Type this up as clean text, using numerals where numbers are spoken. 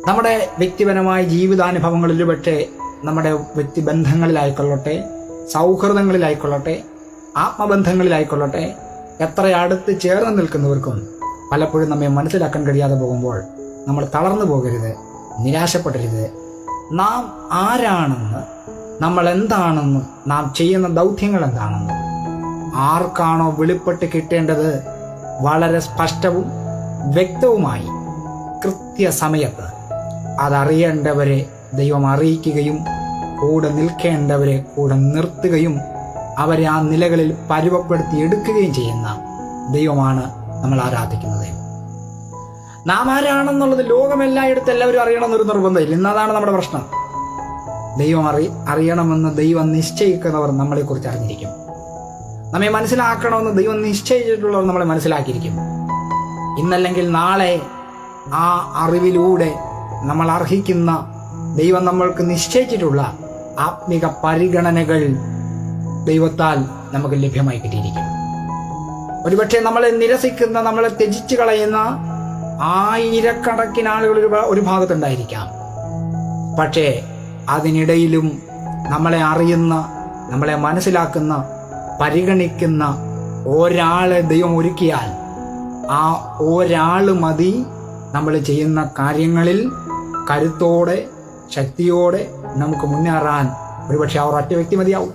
നമ്മുടെ വ്യക്തിപരമായ ജീവിതാനുഭവങ്ങളിൽ, പക്ഷേ നമ്മുടെ വ്യക്തിബന്ധങ്ങളിലായിക്കൊള്ളട്ടെ, സൗഹൃദങ്ങളിലായിക്കൊള്ളട്ടെ, ആത്മബന്ധങ്ങളിലായിക്കൊള്ളട്ടെ, എത്ര അടുത്ത് ചേർന്ന് നിൽക്കുന്നവർക്കും പലപ്പോഴും നമ്മെ മനസ്സിലാക്കാൻ കഴിയാതെ പോകുമ്പോൾ നമ്മൾ തളർന്നു പോകരുത്, നിരാശപ്പെടരുത്. നാം ആരാണെന്ന്, നമ്മൾ എന്താണെന്ന്, നാം ചെയ്യുന്ന ദൗത്യങ്ങൾ എന്താണെന്ന് ആർക്കാണോ വെളിപ്പെട്ട് കിട്ടേണ്ടത് വളരെ സ്പഷ്ടവും വ്യക്തവുമായി കൃത്യസമയത്ത് അതറിയേണ്ടവരെ ദൈവം അറിയിക്കുകയും കൂടെ നിൽക്കേണ്ടവരെ കൂടെ നിർത്തുകയും അവരെ ആ നിലകളിൽ പരുവപ്പെടുത്തി എടുക്കുകയും ചെയ്യുന്ന ദൈവമാണ് നമ്മൾ ആരാധിക്കുന്നത്. നാം ആരാണെന്നുള്ളത് ലോകമെല്ലായിടത്തും എല്ലാവരും അറിയണമെന്നൊരു നിർബന്ധമില്ല. ഇന്നതാണ് നമ്മുടെ പ്രശ്നം. ദൈവം അറിയണമെന്ന് ദൈവം നിശ്ചയിക്കുന്നവർ നമ്മളെക്കുറിച്ച് അറിഞ്ഞിരിക്കും. നമ്മെ മനസ്സിലാക്കണമെന്ന് ദൈവം നിശ്ചയിച്ചിട്ടുള്ളവർ നമ്മളെ മനസ്സിലാക്കിയിരിക്കും. ഇന്നല്ലെങ്കിൽ നാളെ ആ അറിവിലൂടെ നമ്മൾ അർഹിക്കുന്ന, ദൈവം നമ്മൾക്ക് നിശ്ചയിച്ചിട്ടുള്ള ആത്മിക പരിഗണനകൾ ദൈവത്താൽ നമുക്ക് ലഭ്യമായി കിട്ടിയിരിക്കും. ഒരുപക്ഷെ നമ്മളെ നിരസിക്കുന്ന, നമ്മളെ ത്യജിച്ചു കളയുന്ന ആയിരക്കണക്കിന് ആളുകൾ ഒരു ഭാഗത്തുണ്ടായിരിക്കാം. പക്ഷേ അതിനിടയിലും നമ്മളെ അറിയുന്ന, നമ്മളെ മനസ്സിലാക്കുന്ന, പരിഗണിക്കുന്ന ഒരാളെ ദൈവം ഒരുക്കിയാൽ ആ ഒരാൾ മതി നമ്മൾ ചെയ്യുന്ന കാര്യങ്ങളിൽ കരുത്തോടെ, ശക്തിയോടെ നമുക്ക് മുന്നേറാൻ. ഒരുപക്ഷെ ആ ഒരൊറ്റ വ്യക്തി മതിയാവും.